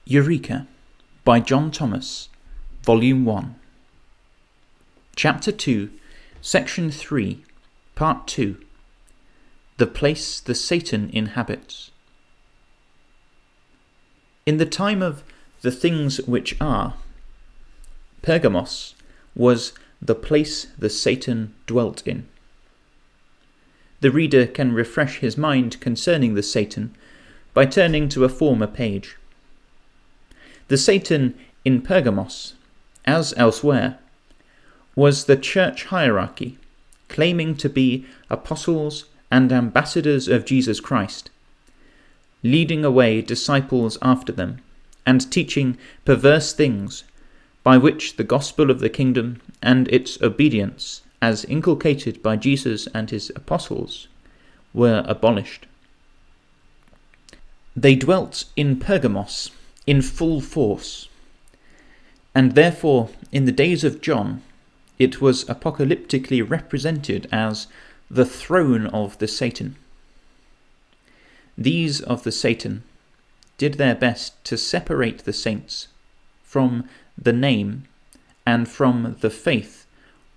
Eureka by John Thomas, Volume 1. Chapter 2, Section 3, Part 2. The Place the Satan Inhabits. In the time of the things which are, Pergamos was the place the Satan dwelt in. The reader can refresh his mind concerning the Satan by turning to a former page. The Satan in Pergamos, as elsewhere, was the church hierarchy, claiming to be apostles and ambassadors of Jesus Christ, leading away disciples after them, and teaching perverse things, by which the gospel of the kingdom and its obedience, as inculcated by Jesus and his apostles, were abolished. They dwelt in Pergamos in full force, and therefore in the days of John it was apocalyptically represented as the throne of the Satan. These of the Satan did their best to separate the saints from the name and from the faith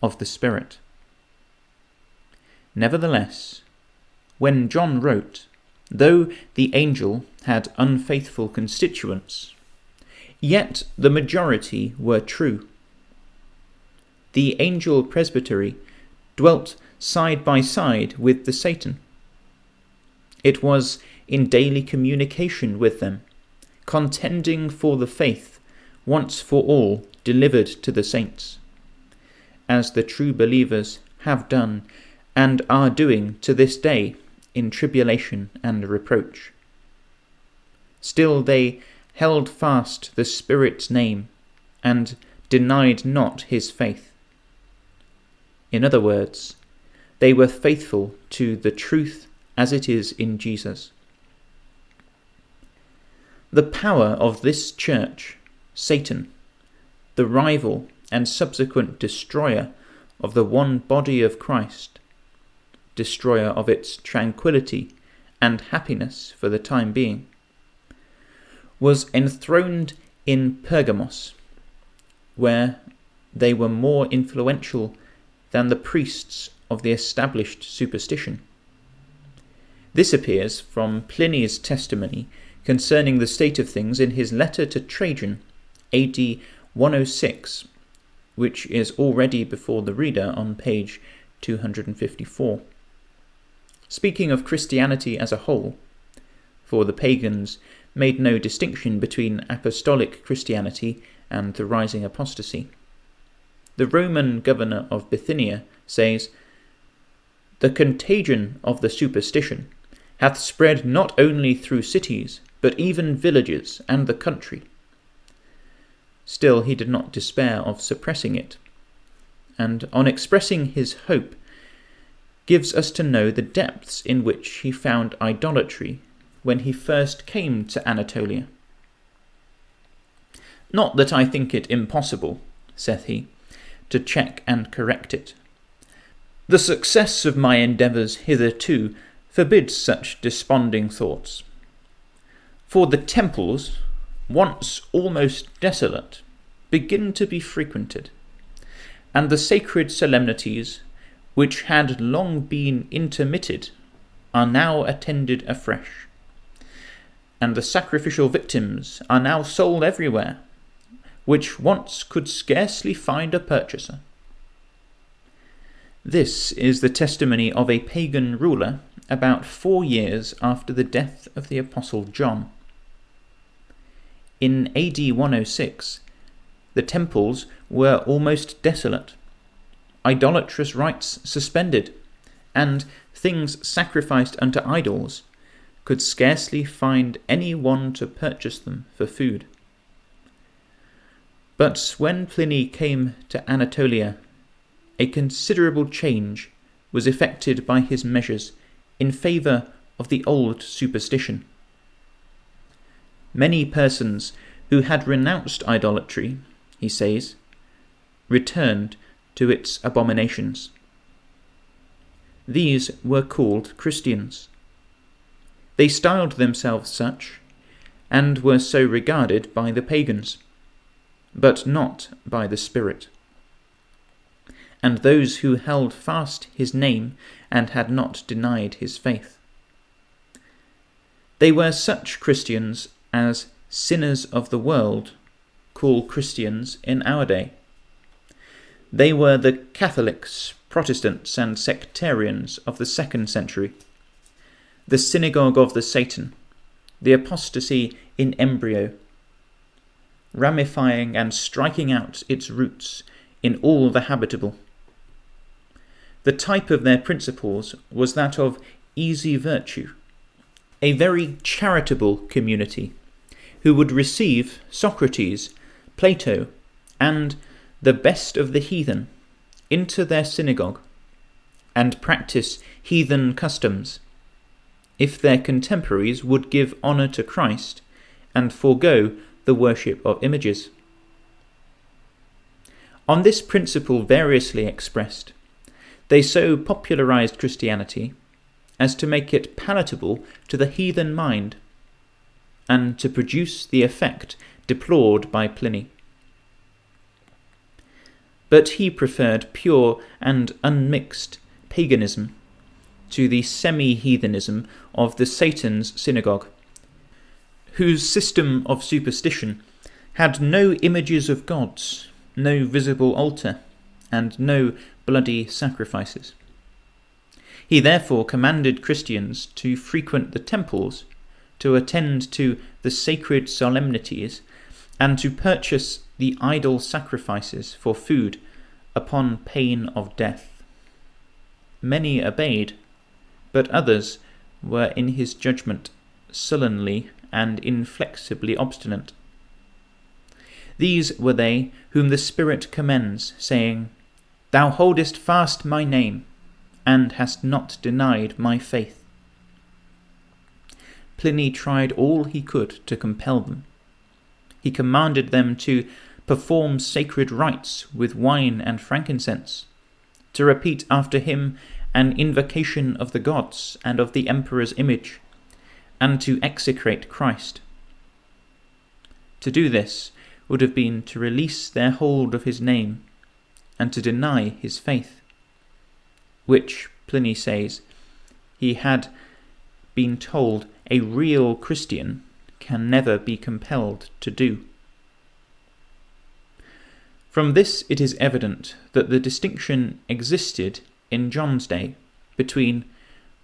of the Spirit. Nevertheless, when John wrote, though the angel had unfaithful constituents, yet the majority were true. The angel presbytery dwelt side by side with the Satan. It was in daily communication with them, contending for the faith once for all delivered to the saints, as the true believers have done and are doing to this day in tribulation and reproach. Still they held fast the Spirit's name and denied not his faith. In other words, they were faithful to the truth as it is in Jesus. The power of this church, Satan, the rival and subsequent destroyer of the one body of Christ, destroyer of its tranquility and happiness for the time being, was enthroned in Pergamos, where they were more influential than the priests of the established superstition. This appears from Pliny's testimony concerning the state of things in his letter to Trajan, AD 106, which is already before the reader on page 254. Speaking of Christianity as a whole, for the pagans made no distinction between apostolic Christianity and the rising apostasy, the Roman governor of Bithynia says, "The contagion of the superstition hath spread not only through cities, but even villages and the country." Still he did not despair of suppressing it, and on expressing his hope, gives us to know the depths in which he found idolatry when he first came to Anatolia. "Not that I think it impossible," saith he, "to check and correct it. The success of my endeavours hitherto forbids such desponding thoughts. For the temples, once almost desolate, begin to be frequented, and the sacred solemnities, which had long been intermitted, are now attended afresh, and the sacrificial victims are now sold everywhere, which once could scarcely find a purchaser." This is the testimony of a pagan ruler about 4 years after the death of the Apostle John. In AD 106, the temples were almost desolate, idolatrous rites suspended, and things sacrificed unto idols could scarcely find any one to purchase them for food. But when Pliny came to Anatolia, a considerable change was effected by his measures in favour of the old superstition. Many persons who had renounced idolatry, he says, returned to its abominations. These were called Christians. They styled themselves such, and were so regarded by the pagans, but not by the Spirit, and those who held fast his name and had not denied his faith. They were such Christians as sinners of the world call Christians in our day. They were the Catholics, Protestants, and sectarians of the 2nd century, the synagogue of the Satan, the apostasy in embryo, ramifying and striking out its roots in all the habitable. The type of their principles was that of easy virtue, a very charitable community who would receive Socrates, Plato, and the best of the heathen into their synagogue and practice heathen customs, if their contemporaries would give honour to Christ and forego the worship of images. On this principle variously expressed, they so popularized Christianity as to make it palatable to the heathen mind, and to produce the effect deplored by Pliny. But he preferred pure and unmixed paganism to the semi-heathenism of the Satan's synagogue, whose system of superstition had no images of gods, no visible altar, and no bloody sacrifices. He therefore commanded Christians to frequent the temples, to attend to the sacred solemnities, and to purchase the idol sacrifices for food upon pain of death. Many obeyed, but others were in his judgment sullenly and inflexibly obstinate. These were they whom the Spirit commends, saying, "Thou holdest fast my name, and hast not denied my faith." Pliny tried all he could to compel them. He commanded them to perform sacred rites with wine and frankincense, to repeat after him an invocation of the gods and of the emperor's image, and to execrate Christ. To do this would have been to release their hold of his name and to deny his faith, which, Pliny says, he had been told a real Christian can never be compelled to do. From this it is evident that the distinction existed in John's day between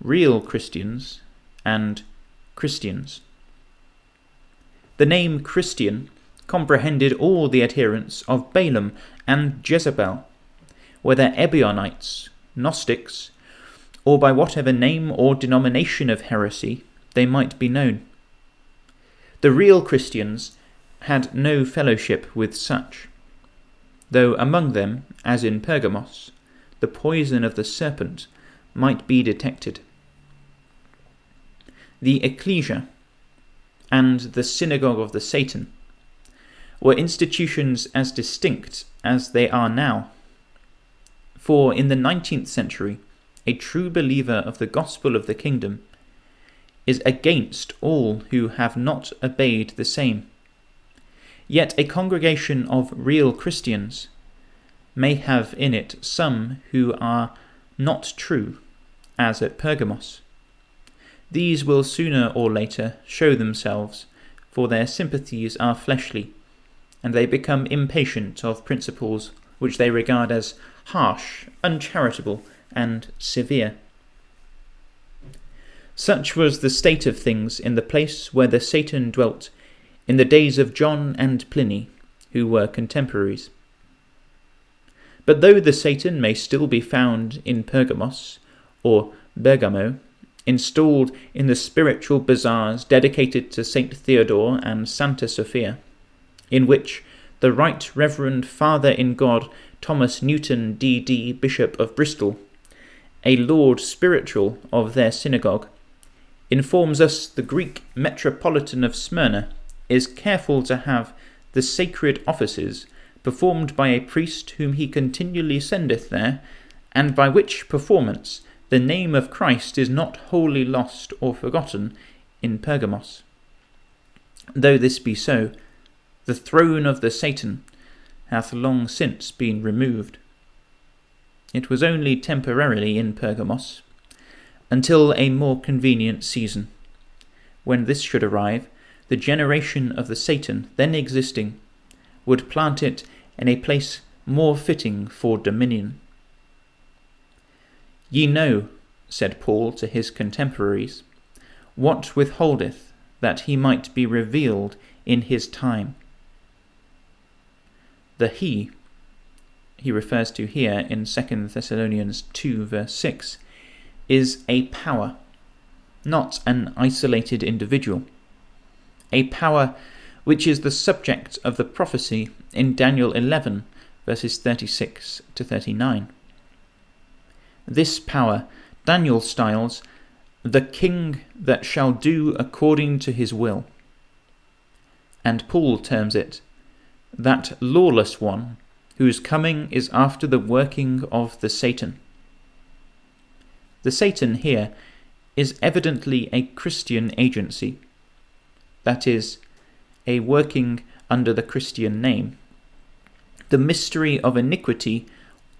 real Christians and Christians. The name Christian comprehended all the adherents of Balaam and Jezebel, whether Ebionites, Gnostics, or by whatever name or denomination of heresy they might be known. The real Christians had no fellowship with such, though among them, as in Pergamos, the poison of the serpent might be detected. The ecclesia and the synagogue of the Satan were institutions as distinct as they are now, for in the 19th century a true believer of the gospel of the kingdom is against all who have not obeyed the same. Yet a congregation of real Christians may have in it some who are not true, as at Pergamos. These will sooner or later show themselves, for their sympathies are fleshly, and they become impatient of principles which they regard as harsh, uncharitable, and severe. Such was the state of things in the place where the Satan dwelt in the days of John and Pliny, who were contemporaries. But though the Satan may still be found in Pergamos, or Bergamo, installed in the spiritual bazaars dedicated to Saint Theodore and Santa Sophia, in which the Right Reverend Father in God Thomas Newton D.D., Bishop of Bristol, a Lord Spiritual of their synagogue, informs us the Greek Metropolitan of Smyrna is careful to have the sacred offices performed by a priest whom he continually sendeth there, and by which performance the name of Christ is not wholly lost or forgotten in Pergamos. Though this be so, the throne of the Satan hath long since been removed. It was only temporarily in Pergamos, until a more convenient season. When this should arrive, the generation of the Satan then existing would plant it in a place more fitting for dominion. Ye know, said Paul to his contemporaries, what withholdeth that he might be revealed in his time. The he refers to here in 2 Thessalonians 2 verse 6, is a power, not an isolated individual. A power which is the subject of the prophecy in Daniel 11 verses 36 to 39. This power Daniel styles the king that shall do according to his will, and Paul terms it that lawless one whose coming is after the working of the Satan. The Satan here is evidently a Christian agency, that is, a working under the Christian name, the mystery of iniquity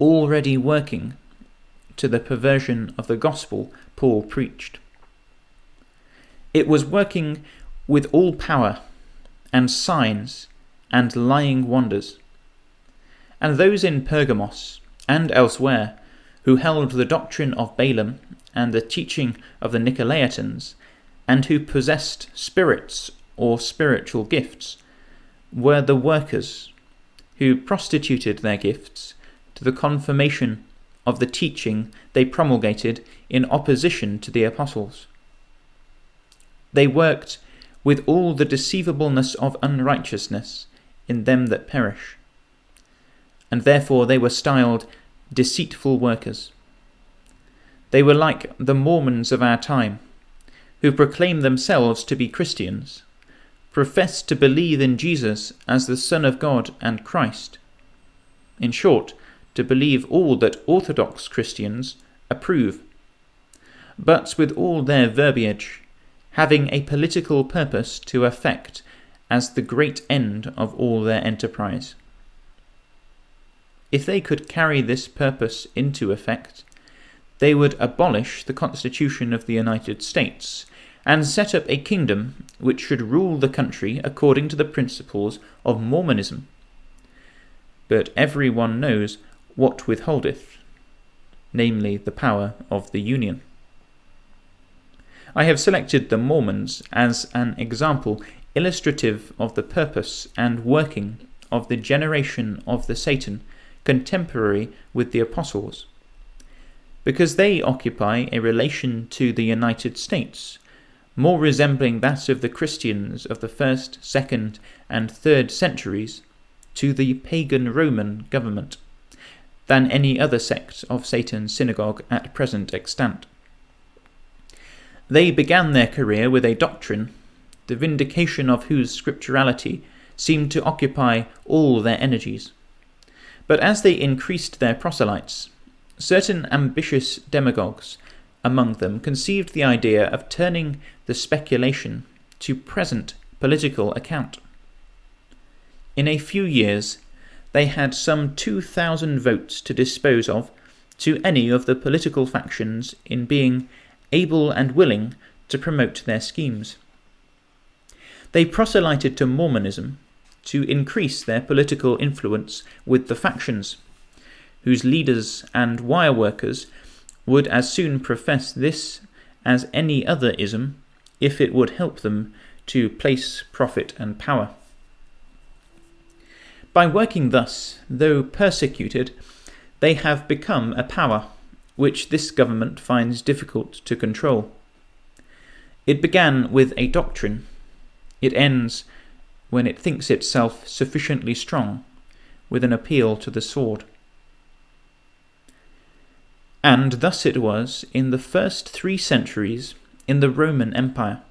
already working to the perversion of the gospel Paul preached. It was working with all power and signs and lying wonders, and those in Pergamos and elsewhere who held the doctrine of Balaam and the teaching of the Nicolaitans, and who possessed spirits or spiritual gifts, were the workers who prostituted their gifts to the confirmation of the teaching they promulgated in opposition to the apostles. They worked with all the deceivableness of unrighteousness in them that perish, and therefore they were styled deceitful workers. They were like the Mormons of our time, who proclaim themselves to be Christians, profess to believe in Jesus as the Son of God and Christ. In short, to believe all that Orthodox Christians approve, but with all their verbiage having a political purpose to effect as the great end of all their enterprise. If they could carry this purpose into effect, they would abolish the Constitution of the United States and set up a kingdom which should rule the country according to the principles of Mormonism. But everyone knows what withholdeth, namely the power of the union. I have selected the Mormons as an example illustrative of the purpose and working of the generation of the Satan contemporary with the apostles, because they occupy a relation to the United States more resembling that of the Christians of the 1st, 2nd, and 3rd centuries to the pagan Roman government than any other sect of Satan's synagogue at present extant. They began their career with a doctrine, the vindication of whose scripturality seemed to occupy all their energies. But as they increased their proselytes, certain ambitious demagogues among them conceived the idea of turning the speculation to present political account. In a few years, they had some 2,000 votes to dispose of to any of the political factions in being able and willing to promote their schemes. They proselyted to Mormonism to increase their political influence with the factions, whose leaders and wire workers would as soon profess this as any other ism if it would help them to place profit and power. By working thus, though persecuted, they have become a power which this government finds difficult to control. It began with a doctrine. It ends, when it thinks itself sufficiently strong, with an appeal to the sword. And thus it was in the first 3 centuries in the Roman Empire.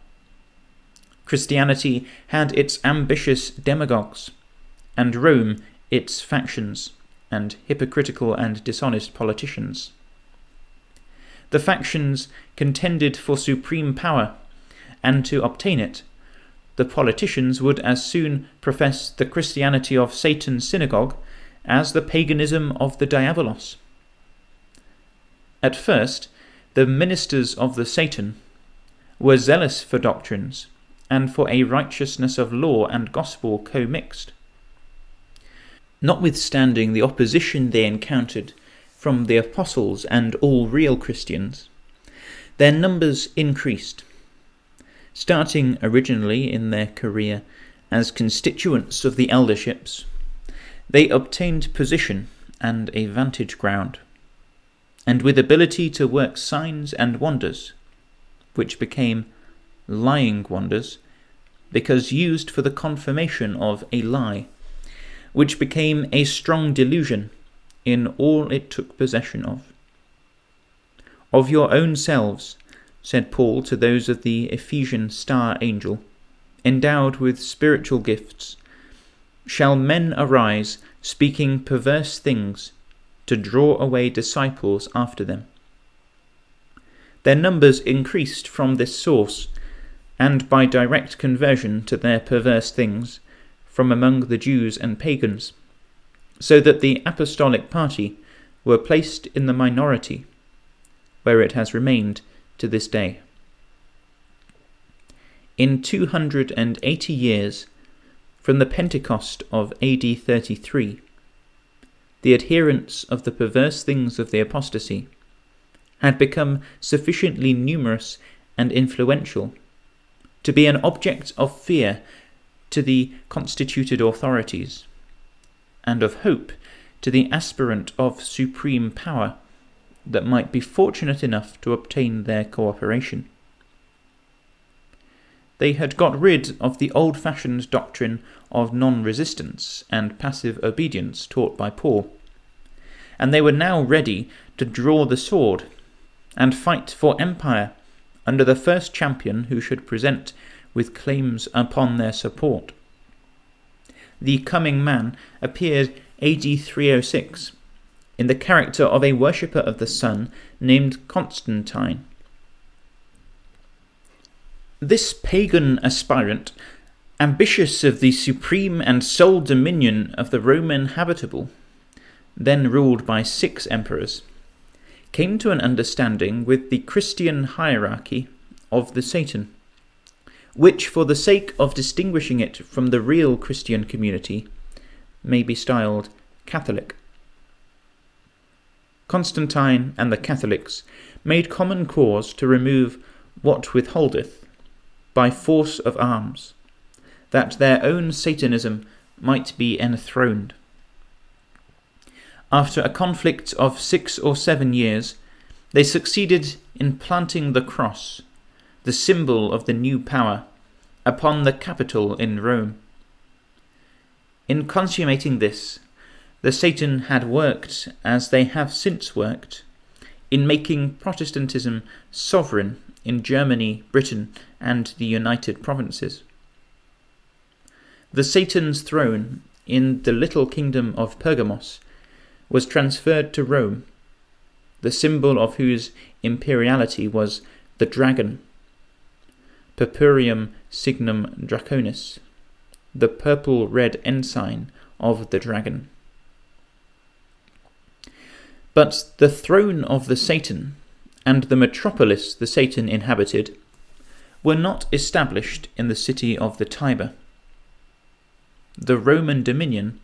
Christianity had its ambitious demagogues, and Rome its factions and hypocritical and dishonest politicians. The factions contended for supreme power, and to obtain it, the politicians would as soon profess the Christianity of Satan's synagogue as the paganism of the Diabolos. At first, the ministers of the Satan were zealous for doctrines and for a righteousness of law and gospel co-mixed. Notwithstanding the opposition they encountered from the apostles and all real Christians, their numbers increased, starting originally in their career as constituents of the elderships. They obtained position and a vantage ground, and with ability to work signs and wonders, which became lying wonders, because used for the confirmation of a lie, which became a strong delusion in all it took possession of. Of your own selves, said Paul to those of the Ephesian star angel, endowed with spiritual gifts, shall men arise, speaking perverse things, to draw away disciples after them. Their numbers increased from this source, and by direct conversion to their perverse things, from among the Jews and pagans, so that the apostolic party were placed in the minority, where it has remained to this day. In 280 years, from the Pentecost of AD 33, the adherents of the perverse things of the apostasy had become sufficiently numerous and influential to be an object of fear to the constituted authorities, and of hope to the aspirant of supreme power that might be fortunate enough to obtain their cooperation. They had got rid of the old-fashioned doctrine of non-resistance and passive obedience taught by Paul, and they were now ready to draw the sword and fight for empire under the first champion who should present with claims upon their support. The coming man appeared AD 306 in the character of a worshipper of the sun named Constantine. This pagan aspirant, ambitious of the supreme and sole dominion of the Roman habitable, then ruled by 6 emperors, came to an understanding with the Christian hierarchy of the Satan, which, for the sake of distinguishing it from the real Christian community, may be styled Catholic. Constantine and the Catholics made common cause to remove what withholdeth, by force of arms, that their own Satanism might be enthroned. After a conflict of 6 or 7 years, they succeeded in planting the cross, the symbol of the new power, upon the Capitol in Rome. In consummating this, the Satan had worked, as they have since worked, in making Protestantism sovereign in Germany, Britain, and the United Provinces. The Satan's throne in the little kingdom of Pergamos was transferred to Rome, the symbol of whose imperiality was the dragon, Purpureum signum draconis, the purple-red ensign of the dragon. But the throne of the Satan and the metropolis the Satan inhabited were not established in the city of the Tiber. The Roman dominion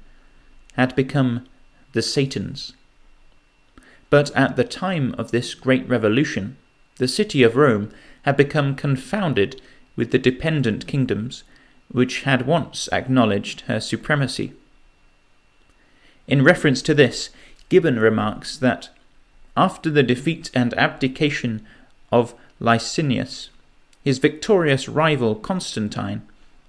had become the Satan's. But at the time of this great revolution, the city of Rome had become confounded with the dependent kingdoms which had once acknowledged her supremacy. In reference to this, Gibbon remarks that after the defeat and abdication of Licinius, his victorious rival Constantine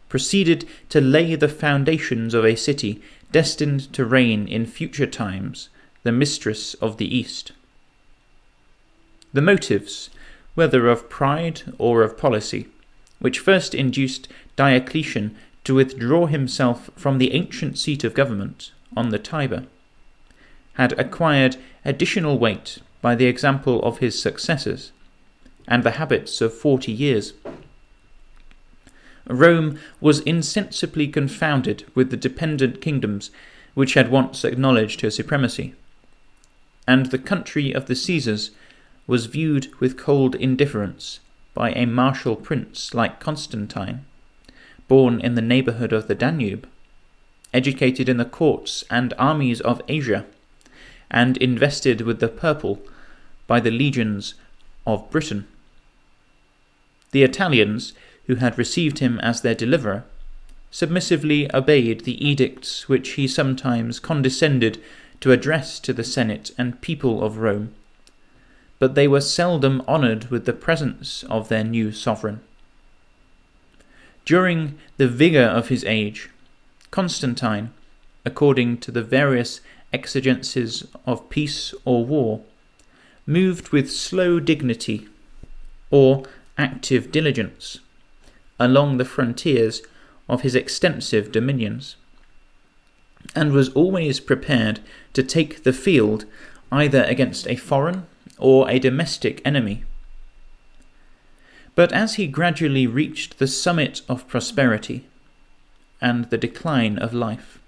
proceeded to lay the foundations of a city destined to reign in future times, the mistress of the East. The motives, whether of pride or of policy, which first induced Diocletian to withdraw himself from the ancient seat of government on the Tiber, had acquired additional weight by the example of his successors and the habits of 40 years. Rome was insensibly confounded with the dependent kingdoms which had once acknowledged her supremacy, and the country of the Caesars was viewed with cold indifference by a martial prince like Constantine, born in the neighbourhood of the Danube, educated in the courts and armies of Asia, and invested with the purple by the legions of Britain. The Italians, who had received him as their deliverer, submissively obeyed the edicts which he sometimes condescended to address to the Senate and people of Rome, but they were seldom honoured with the presence of their new sovereign. During the vigour of his age, Constantine, according to the various exigencies of peace or war, moved with slow dignity or active diligence along the frontiers of his extensive dominions, and was always prepared to take the field either against a foreign or a domestic enemy. But as he gradually reached the summit of prosperity and the decline of life,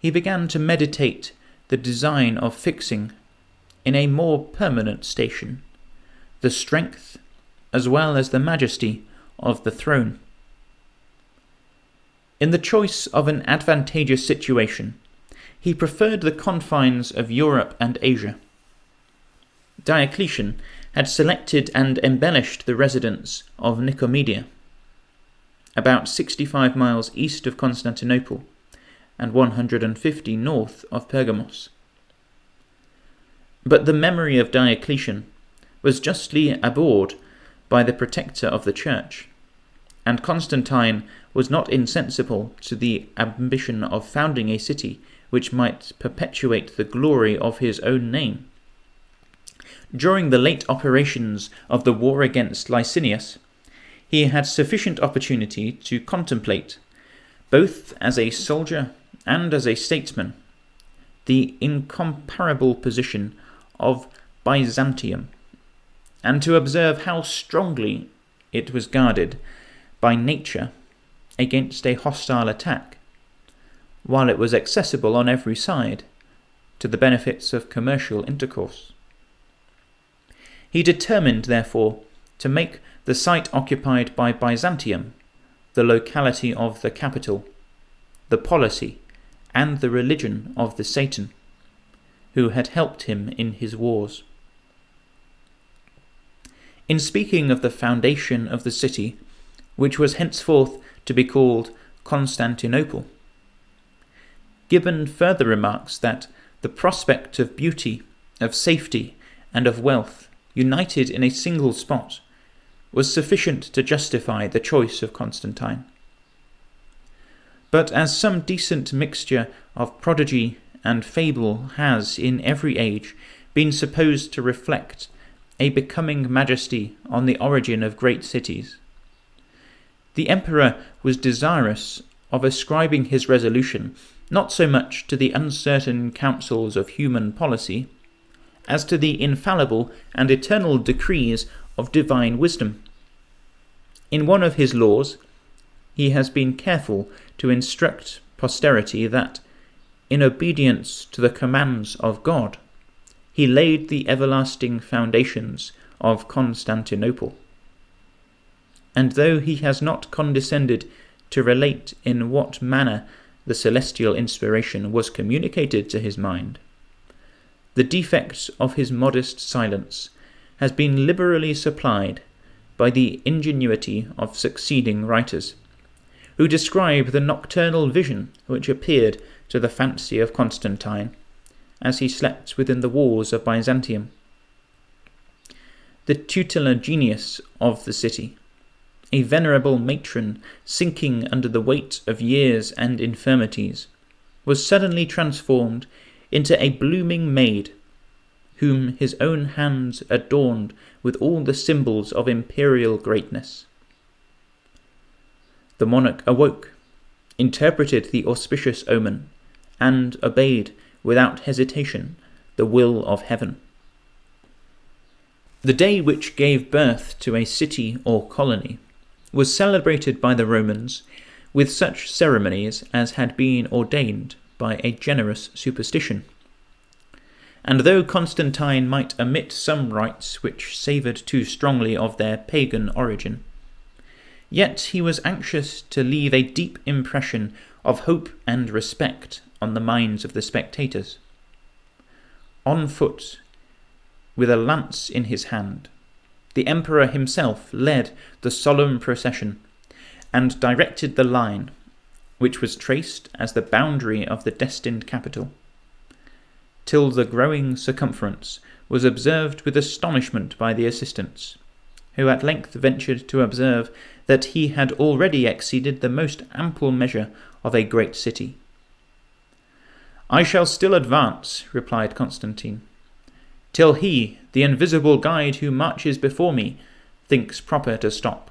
he began to meditate the design of fixing, in a more permanent station, the strength as well as the majesty of the throne. In the choice of an advantageous situation, he preferred the confines of Europe and Asia. Diocletian had selected and embellished the residence of Nicomedia, about 65 miles east of Constantinople and 150 north of Pergamos. But the memory of Diocletian was justly abhorred by the protector of the church, and Constantine was not insensible to the ambition of founding a city which might perpetuate the glory of his own name. During the late operations of the war against Licinius, he had sufficient opportunity to contemplate, both as a soldier and as a statesman, the incomparable position of Byzantium, and to observe how strongly it was guarded by nature against a hostile attack, while it was accessible on every side to the benefits of commercial intercourse. He determined, therefore, to make the site occupied by Byzantium the locality of the capital, the policy, and the religion of the Satan, who had helped him in his wars. In speaking of the foundation of the city, which was henceforth to be called Constantinople, Gibbon further remarks that the prospect of beauty, of safety, and of wealth, united in a single spot, was sufficient to justify the choice of Constantine. But as some decent mixture of prodigy and fable has in every age been supposed to reflect a becoming majesty on the origin of great cities, the emperor was desirous of ascribing his resolution not so much to the uncertain counsels of human policy as to the infallible and eternal decrees of divine wisdom. In one of his laws, he has been careful to instruct posterity that, in obedience to the commands of God, he laid the everlasting foundations of Constantinople. And though he has not condescended to relate in what manner the celestial inspiration was communicated to his mind, the defect of his modest silence has been liberally supplied by the ingenuity of succeeding writers, who describe the nocturnal vision which appeared to the fancy of Constantine as he slept within the walls of Byzantium. The tutelar genius of the city, a venerable matron sinking under the weight of years and infirmities, was suddenly transformed into a blooming maid, whom his own hands adorned with all the symbols of imperial greatness. The monarch awoke, interpreted the auspicious omen, and obeyed without hesitation the will of heaven. The day which gave birth to a city or colony was celebrated by the Romans with such ceremonies as had been ordained by a generous superstition. And though Constantine might omit some rites which savoured too strongly of their pagan origin, yet he was anxious to leave a deep impression of hope and respect on the minds of the spectators. On foot, with a lance in his hand, the emperor himself led the solemn procession and directed the line, which was traced as the boundary of the destined capital, till the growing circumference was observed with astonishment by the assistants, who at length ventured to observe that he had already exceeded the most ample measure of a great city. "I shall still advance," replied Constantine, "till he, the invisible guide who marches before me, thinks proper to stop."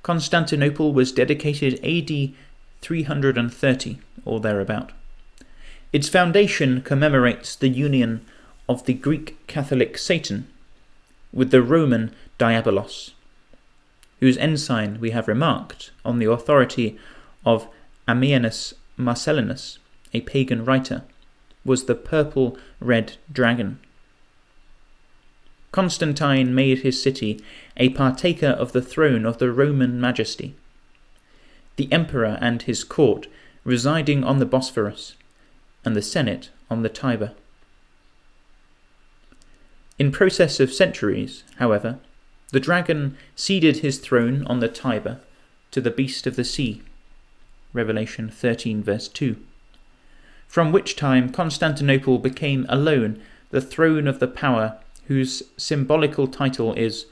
Constantinople was dedicated AD 330 or thereabout. Its foundation commemorates the union of the Greek Catholic Satan with the Roman Diabolos, whose ensign we have remarked on the authority of Ammianus Marcellinus, a pagan writer, was the purple-red dragon. Constantine made his city a partaker of the throne of the Roman majesty, the emperor and his court residing on the Bosphorus, and the Senate on the Tiber. In process of centuries, however, the dragon ceded his throne on the Tiber to the beast of the sea, Revelation 13 verse 2, from which time Constantinople became alone the throne of the power whose symbolical title is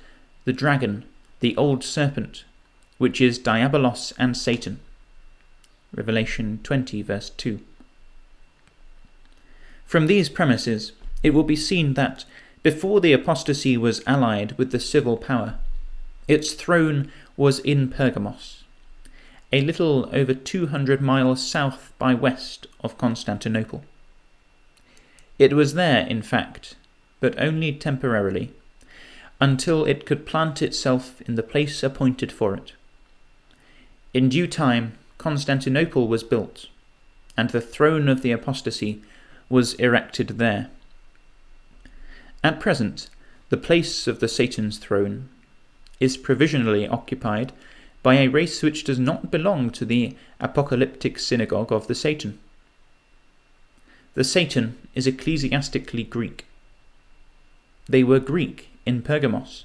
the dragon, the old serpent, which is Diabolos and Satan, Revelation 20 verse 2. From these premises, it will be seen that, before the apostasy was allied with the civil power, its throne was in Pergamos, a little over 200 miles south by west of Constantinople. It was there, in fact, but only temporarily, until it could plant itself in the place appointed for it. In due time, Constantinople was built, and the throne of the apostasy was erected there. At present, the place of the Satan's throne is provisionally occupied by a race which does not belong to the apocalyptic synagogue of the Satan. The Satan is ecclesiastically Greek. They were Greek in Pergamos,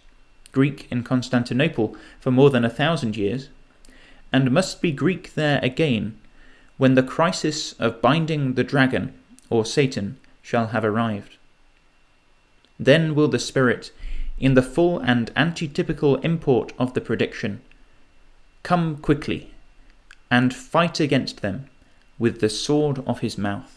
Greek in Constantinople for more than 1,000 years, and must be Greek there again when the crisis of binding the dragon, or Satan, shall have arrived. Then will the Spirit, in the full and antitypical import of the prediction, come quickly, and fight against them with the sword of his mouth.